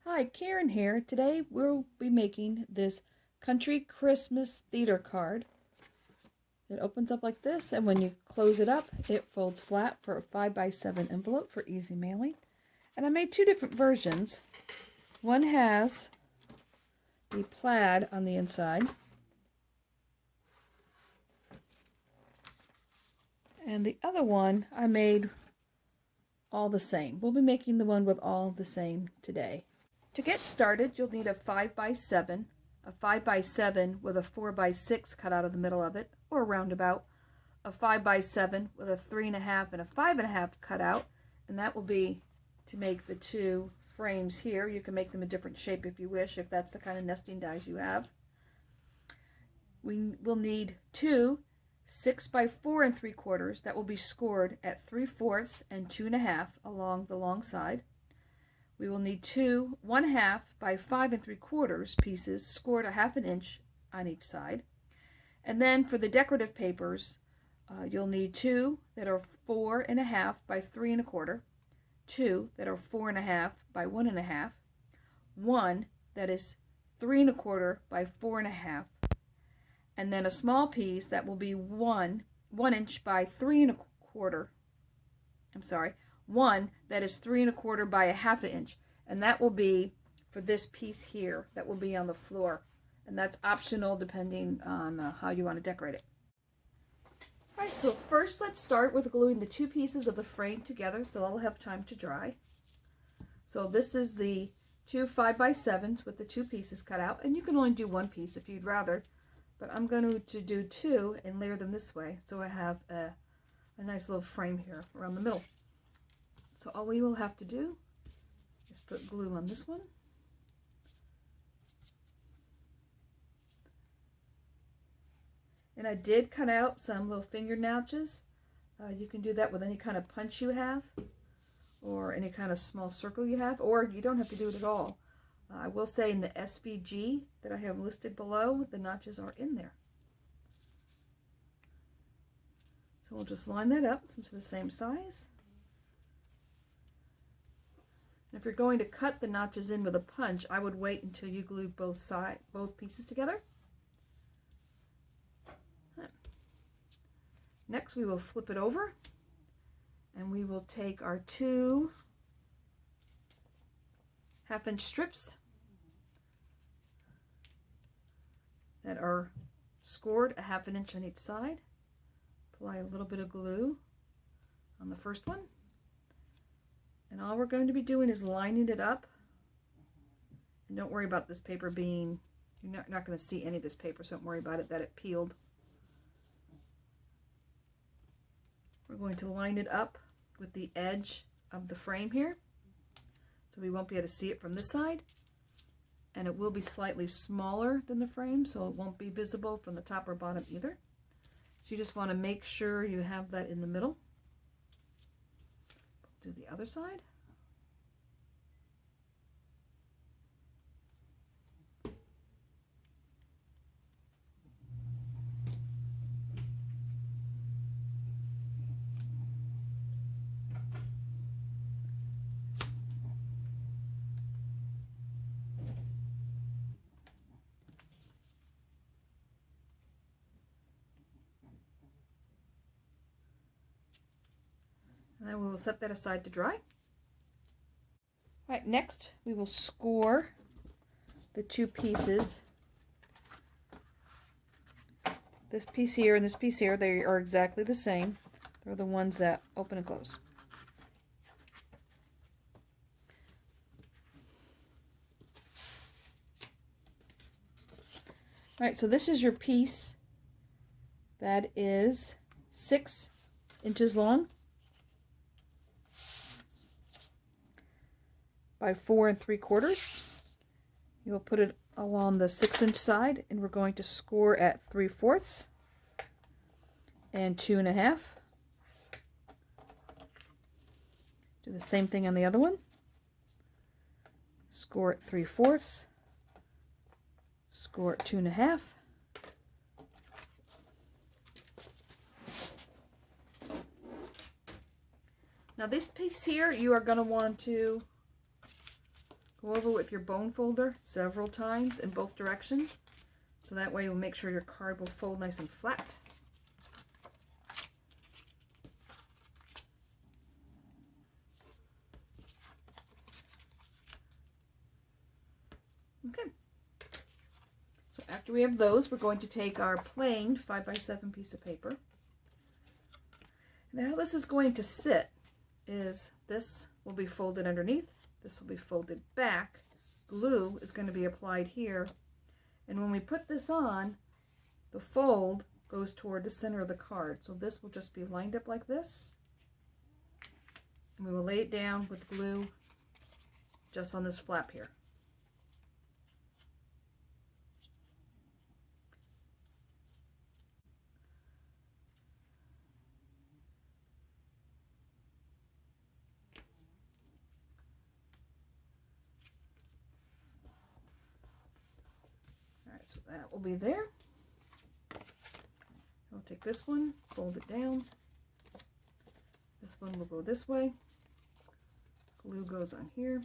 Hi, Karen here. Today we'll be making this country Christmas theater card. It opens up like this, and when you close it up, it folds flat for a 5x7 envelope for easy mailing. And I made two different versions. One has the plaid on the inside, and the other one I made all the same. We'll be making the one with all the same today. To get started, you'll need a 5x7, a 5x7 with a 4x6 cut out of the middle of it, or a roundabout, a 5x7 with a 3.5 and a 5.5 cut out, and that will be to make the two frames here. You can make them a different shape if you wish, if that's the kind of nesting dies you have. We will need two 6x4 3/4 that will be scored at 3/4 and 2.5 along the long side. We will need two 1/2 by 5 3/4 pieces scored a 1/2 inch on each side. And then for the decorative papers, you'll need two that are 4.5 by 3 1/4, two that are 4.5 by 1 1/2, one that is 3 1/4 by 4 1/2, and then a small piece that will be 1 inch by 3 1/4. I'm sorry, one that is 3 1/4 by a 1/2 inch, and that will be for this piece here that will be on the floor, and that's optional depending on how you want to decorate it. Alright, so first let's start with gluing the two pieces of the frame together so they'll have time to dry. So this is the two 5x7s with the two pieces cut out, and you can only do one piece if you'd rather, but I'm going to do two and layer them this way so I have a nice little frame here around the middle. So all we will have to do is put glue on this one. And I did cut out some little finger notches. You can do that with any kind of punch you have, or any kind of small circle you have, or you don't have to do it at all. I will say in the SVG that I have listed below, the notches are in there. So we'll just line that up since they're the same size. If you're going to cut the notches in with a punch, I would wait until you glue both pieces together. Next, we will flip it over, and we will take our two 1/2 inch strips that are scored a 1/2 inch on each side. Apply a little bit of glue on the first one. And all we're going to be doing is lining it up. And don't worry about this paper being, you're not going to see any of this paper, so don't worry about it that it peeled. We're going to line it up with the edge of the frame here, so we won't be able to see it from this side. And it will be slightly smaller than the frame, so it won't be visible from the top or bottom either. So you just want to make sure you have that in the middle. Do the other side. And then we will set that aside to dry. All right, next we will score the two pieces. This piece here and this piece here, they are exactly the same. They're the ones that open and close. All right, so this is your piece that is 6 inches long by 4 3/4. You will put it along the 6 inch side, and we're going to score at 3/4 and 2.5. Do the same thing on the other one. Score at 3/4, score at 2.5. Now this piece here, you are going to want to Go over with your bone folder several times in both directions, so that way you'll make sure your card will fold nice and flat. Okay. So after we have those, we're going to take our plain 5x7 piece of paper. Now how this is going to sit is this will be folded underneath, this will be folded back, glue is going to be applied here, and when we put this on, the fold goes toward the center of the card. So this will just be lined up like this, and we will lay it down with glue just on this flap here. Alright, so that will be there. I'll take this one, fold it down. This one will go this way. Glue goes on here.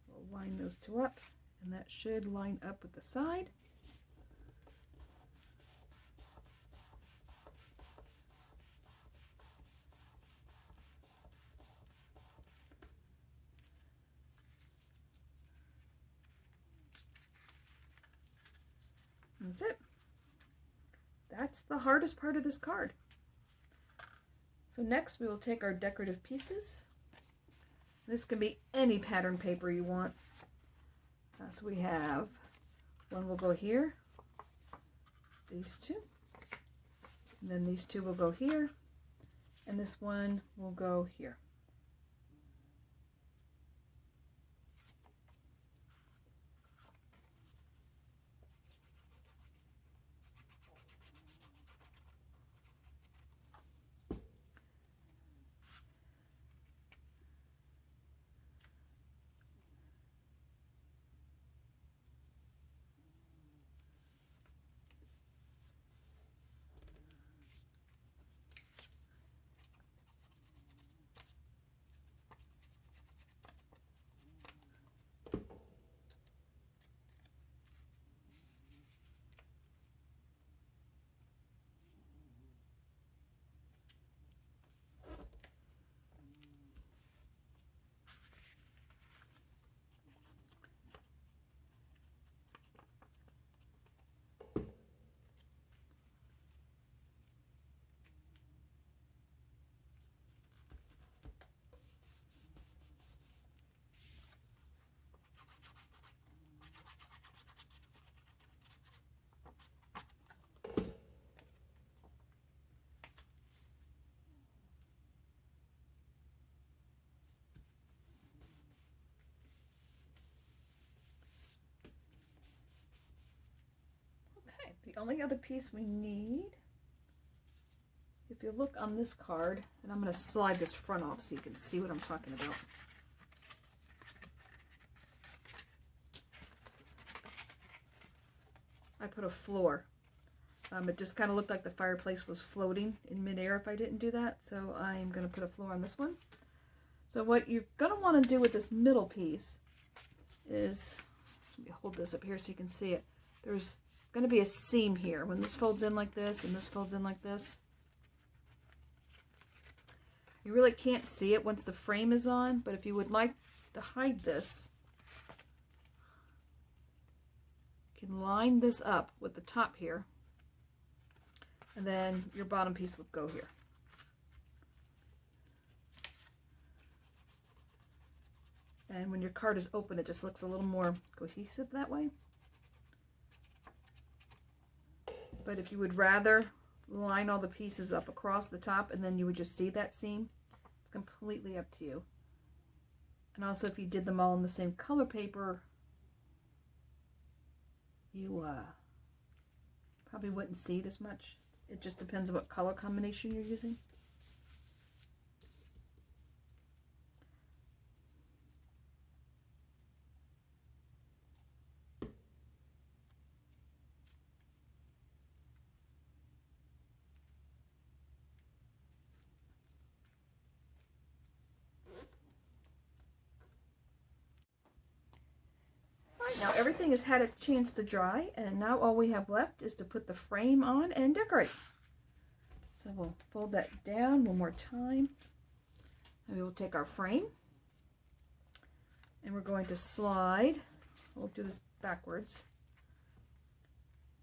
We'll line those two up, and that should line up with the side. That's it. That's the hardest part of this card. So next we will take our decorative pieces. This can be any pattern paper you want. So we have one will go here, these two, and then these two will go here, and this one will go here. The only other piece we need, if you look on this card, and I'm going to slide this front off so you can see what I'm talking about. I put a floor. It just kind of looked like the fireplace was floating in midair if I didn't do that, so I'm going to put a floor on this one. So what you're going to want to do with this middle piece is, let me hold this up here so you can see it. There's going to be a seam here when this folds in like this and this folds in like this. You really can't see it once the frame is on, but if you would like to hide this, you can line this up with the top here, and then your bottom piece would go here. And when your card is open, it just looks a little more cohesive that way. But if you would rather line all the pieces up across the top and then you would just see that seam, it's completely up to you. And also if you did them all in the same color paper, you probably wouldn't see it as much. It just depends on what color combination you're using. Now everything has had a chance to dry, and now all we have left is to put the frame on and decorate. So we'll fold that down one more time. And we will take our frame and we're going to slide. We'll do this backwards.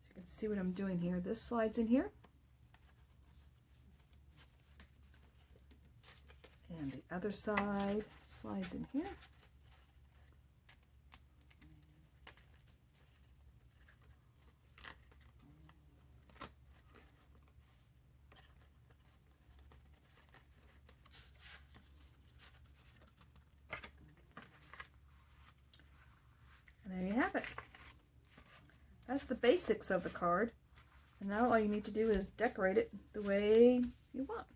So you can see what I'm doing here. This slides in here. And the other side slides in here. And there you have it. That's the basics of the card. And now all you need to do is decorate it the way you want.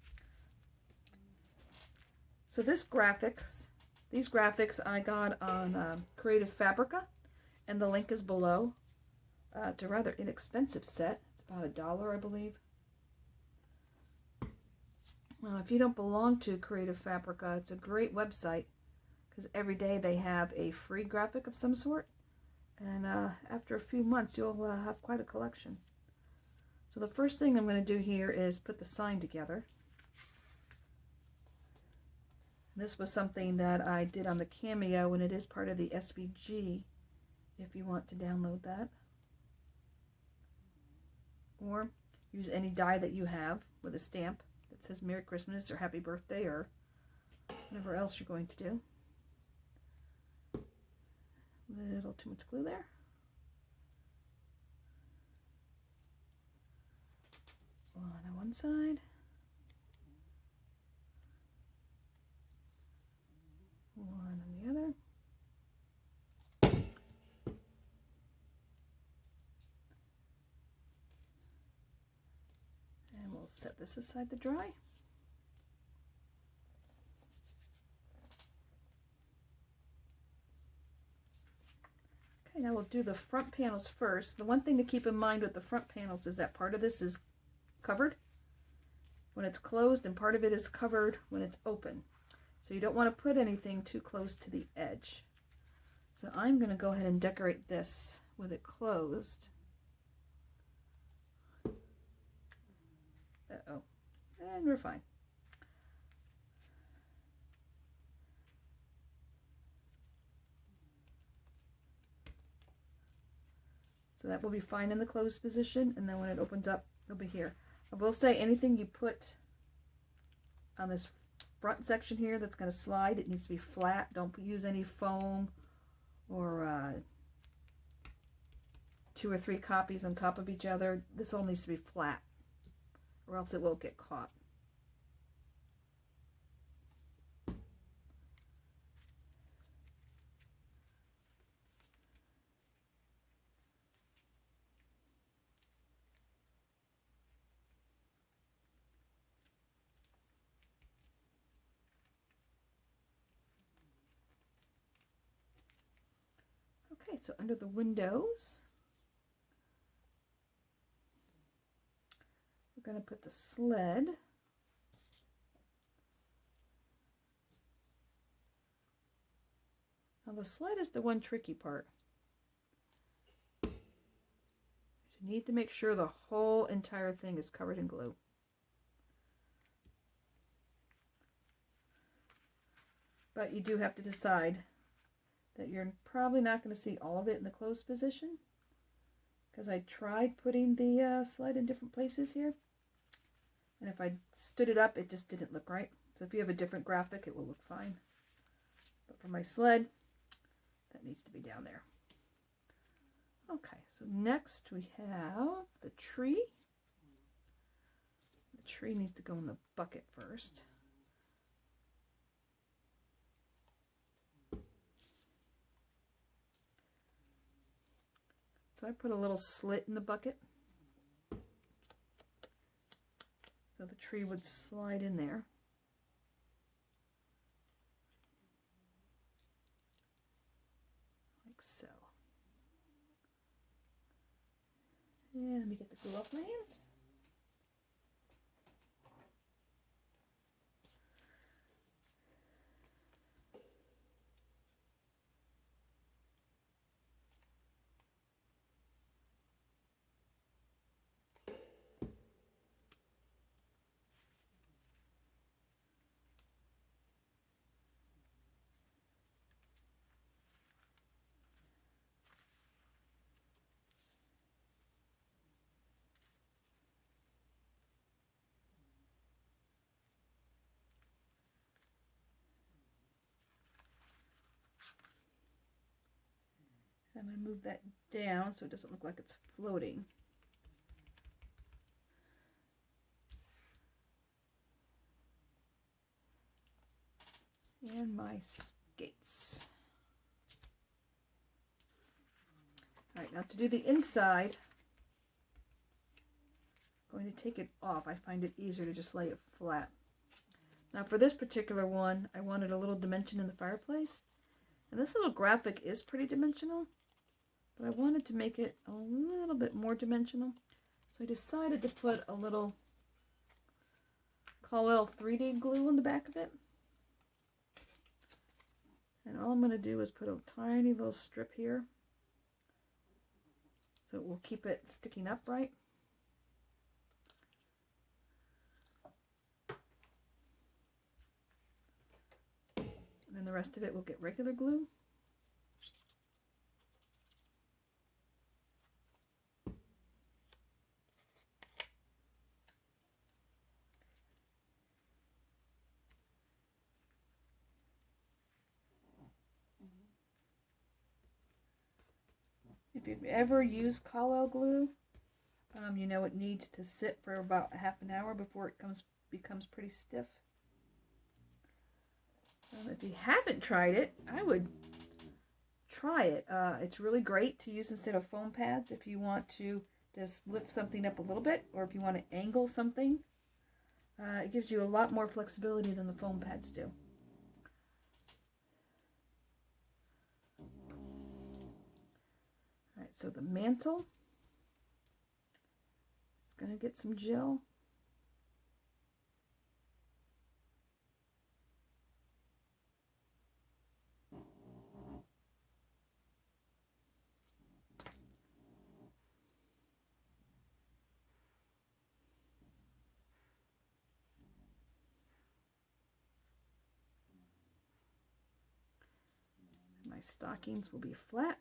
So these graphics I got on Creative Fabrica, and the link is below. It's a rather inexpensive set. It's about $1, I believe. Well, if you don't belong to Creative Fabrica, it's a great website because every day they have a free graphic of some sort. And after a few months, you'll have quite a collection. So the first thing I'm going to do here is put the sign together. This was something that I did on the Cameo, and it is part of the SVG if you want to download that. Or use any die that you have with a stamp that says Merry Christmas or Happy Birthday or whatever else you're going to do. A little too much glue there. One on one side. One on the other. And we'll set this aside to dry. Okay, now we'll do the front panels first. The one thing to keep in mind with the front panels is that part of this is covered when it's closed and part of it is covered when it's open. So you don't want to put anything too close to the edge. So I'm going to go ahead and decorate this with it closed. Uh-oh. And we're fine. So that will be fine in the closed position, and then when it opens up, it'll be here. I will say anything you put on this front section here that's going to slide, it needs to be flat. Don't use any foam or 2 or 3 copies on top of each other. This all needs to be flat, or else it will get caught. Okay, so under the windows, we're going to put the sled. Now the sled is the one tricky part. You need to make sure the whole entire thing is covered in glue. But you do have to decide that you're probably not going to see all of it in the closed position, because I tried putting the sled in different places here, and if I stood it up, it just didn't look right. So if you have a different graphic, it will look fine. But for my sled, that needs to be down there. Okay, so next we have the tree. The tree needs to go in the bucket first. So I put a little slit in the bucket so the tree would slide in there. Like so. And let me get the glue off my hands. I'm going to move that down so it doesn't look like it's floating. And my skates. All right, now to do the inside, I'm going to take it off. I find it easier to just lay it flat. Now for this particular one, I wanted a little dimension in the fireplace. And this little graphic is pretty dimensional, but I wanted to make it a little bit more dimensional. So I decided to put a little Collel 3D glue on the back of it. And all I'm going to do is put a tiny little strip here, so it will keep it sticking upright. And then the rest of it will get regular glue. If you've ever used Collel glue, you know it needs to sit for about half an hour before it becomes pretty stiff. If you haven't tried it, I would try it. It's really great to use instead of foam pads if you want to just lift something up a little bit, or if you want to angle something. It gives you a lot more flexibility than the foam pads do. All right, so the mantle is going to get some gel. My stockings will be flat.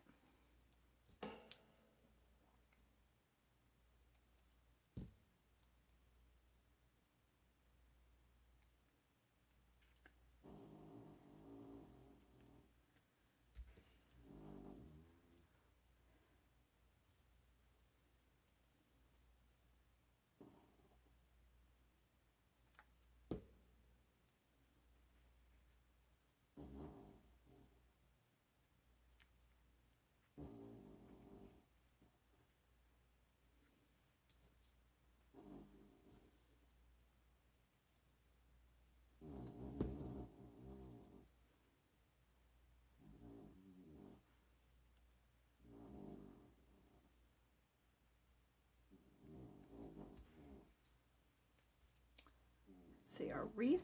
See our wreath.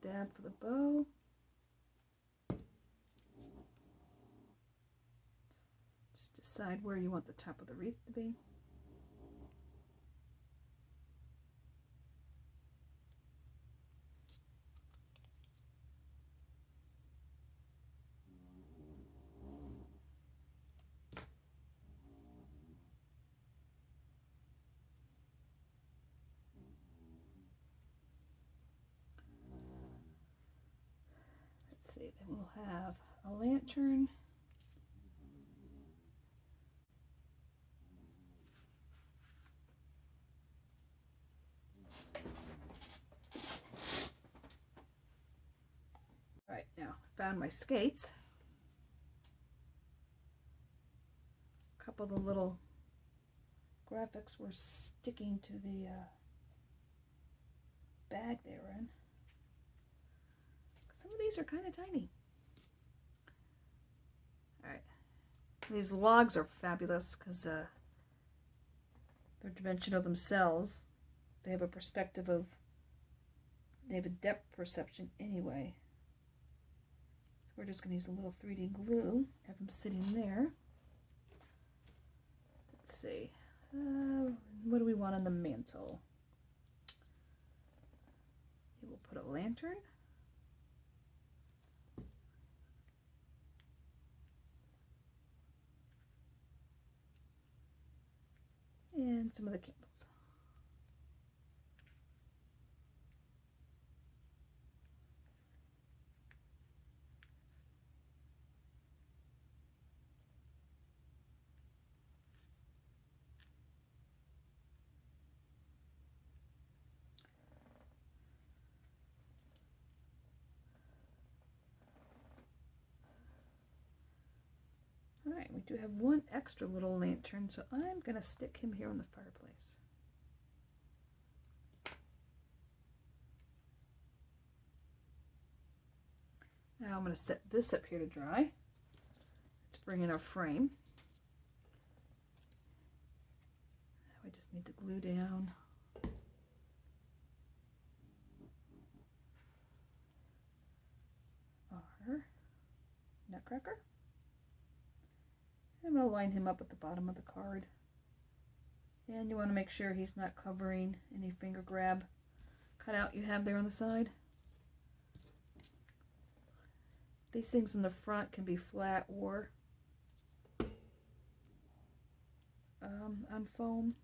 Dab for the bow. Just decide where you want the top of the wreath to be. Let's see, then we'll have a lantern. All right, now I found my skates. A couple of the little graphics were sticking to the bag they were in. Some of these are kind of tiny. All right, these logs are fabulous because they're dimensional themselves. They have a perspective of, they have a depth perception anyway. So we're just going to use a little 3D glue, have them sitting there. Let's see, what do we want on the mantle? We'll put a lantern. And some of the candles. do have one extra little lantern, so I'm going to stick him here on the fireplace. Now I'm going to set this up here to dry. Let's bring in our frame. Now I just need to glue down our nutcracker. I'm going to line him up at the bottom of the card. And you want to make sure he's not covering any finger grab cutout you have there on the side. These things in the front can be flat or on foam.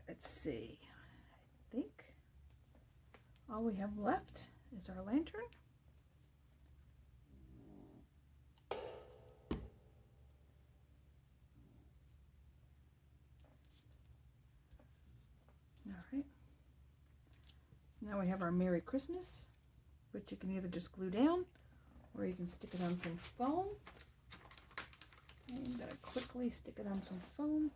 Let's see, I think all we have left is our lantern. All right, so now we have our Merry Christmas, which you can either just glue down or you can stick it on some foam. I'm going to quickly stick it on some foam.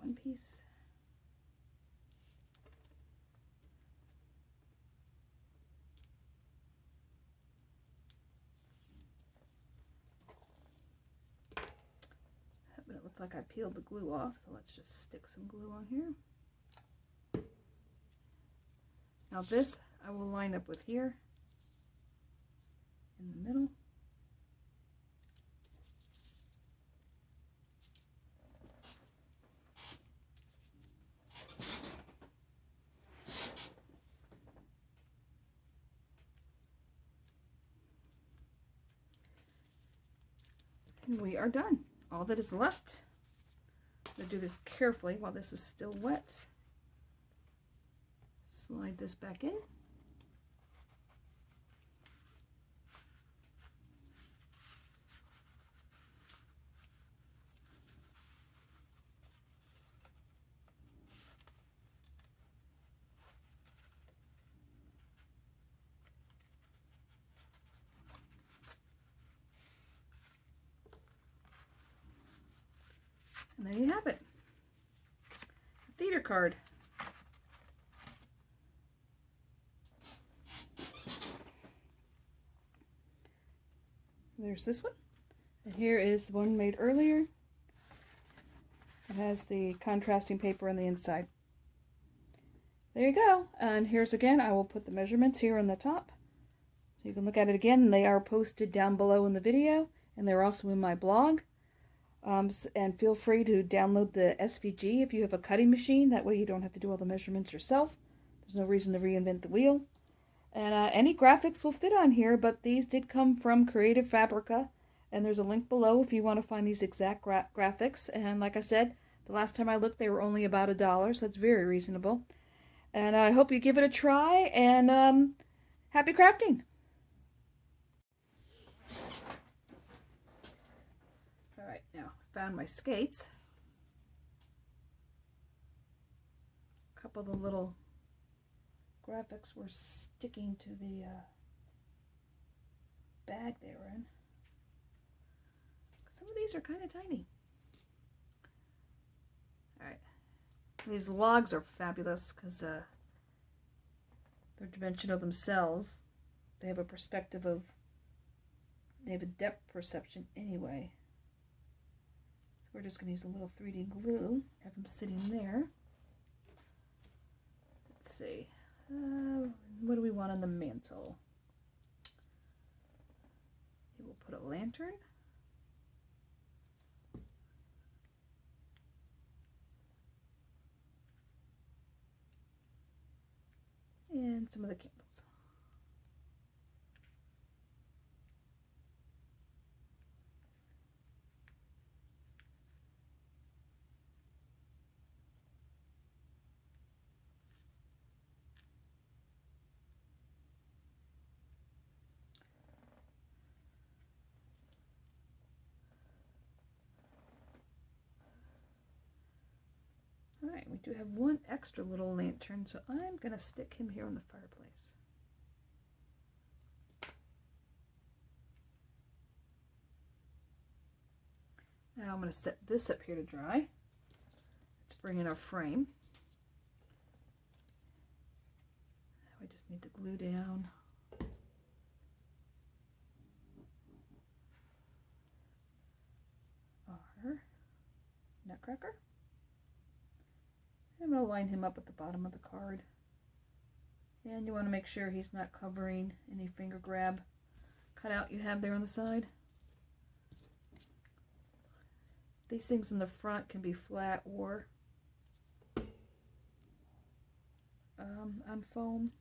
One piece. But it looks like I peeled the glue off, so let's just stick some glue on here. Now this I will line up with here in the middle. And we are done. All that is left, I'm going to do this carefully while this is still wet. Slide this back in. And there you have it, a theater card. There's this one, and here is the one made earlier. It has the contrasting paper on the inside. There you go, and here's again, I will put the measurements here on the top. So you can look at it again. They are posted down below in the video, and they're also in my blog. And feel free to download the SVG if you have a cutting machine. That way you don't have to do all the measurements yourself. There's no reason to reinvent the wheel. And any graphics will fit on here, but these did come from Creative Fabrica. And there's a link below if you want to find these exact graphics. And like I said, the last time I looked, they were only about $1, so that's very reasonable. And I hope you give it a try, and happy crafting! Alright, now found my skates. A couple of the little graphics were sticking to the bag they were in. Some of these are kind of tiny. Alright, these logs are fabulous because they're dimensional themselves. They have a perspective of, they have a depth perception anyway. So we're just going to use a little 3D glue, have them sitting there. Let's see, what do we want on the mantle? put a lantern. And some of the candles. Alright, we do have one extra little lantern, so I'm going to stick him here on the fireplace. Now I'm going to set this up here to dry. Let's bring in our frame. Now we just need to glue down our nutcracker. I'm going to line him up at the bottom of the card. And you want to make sure he's not covering any finger grab cutout you have there on the side. These things in the front can be flat or on foam.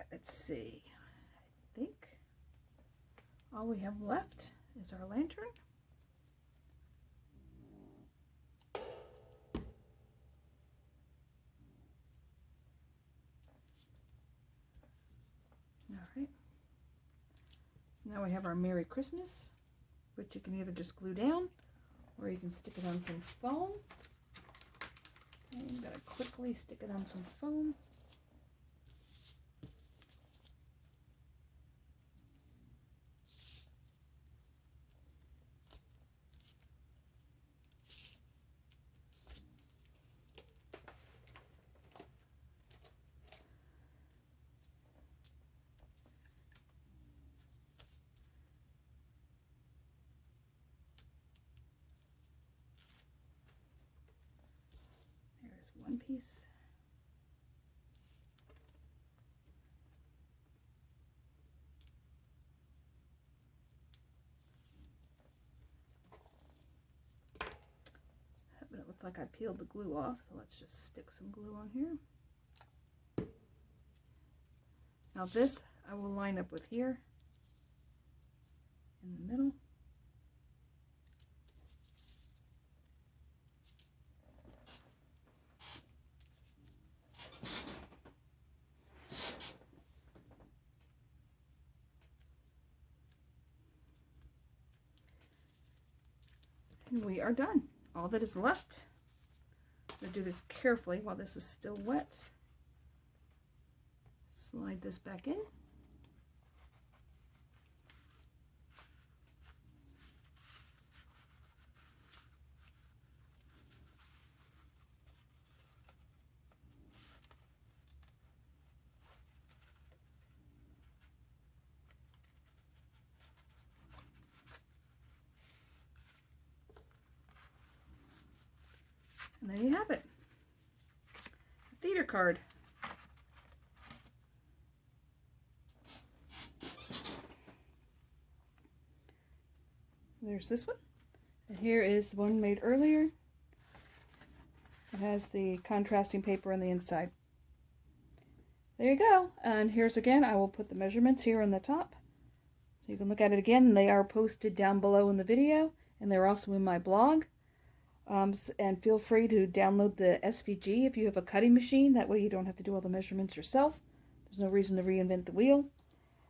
Let's see, I think all we have left is our lantern. All right, so now we have our Merry Christmas, which you can either just glue down or you can stick it on some foam. And I'm going to quickly stick it on some foam. One piece. But it looks like I peeled the glue off, so let's just stick some glue on here. Now this I will line up with here in the middle. And we are done. All that is left, I'm going to do this carefully while this is still wet. Slide this back in. And there you have it, a theater card. There's this one, and here is the one made earlier. It has the contrasting paper on the inside. There you go, and here's again, I will put the measurements here on the top. So you can look at it again. They are posted down below in the video, and they're also in my blog. And feel free to download the SVG if you have a cutting machine. That way you don't have to do all the measurements yourself. There's no reason to reinvent the wheel.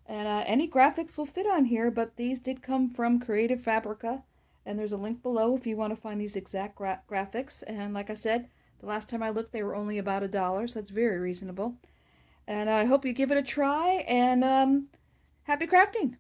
And any graphics will fit on here, but these did come from Creative Fabrica. And there's a link below if you want to find these exact graphics. And like I said, the last time I looked, they were only about $1, so that's very reasonable. And I hope you give it a try, and happy crafting!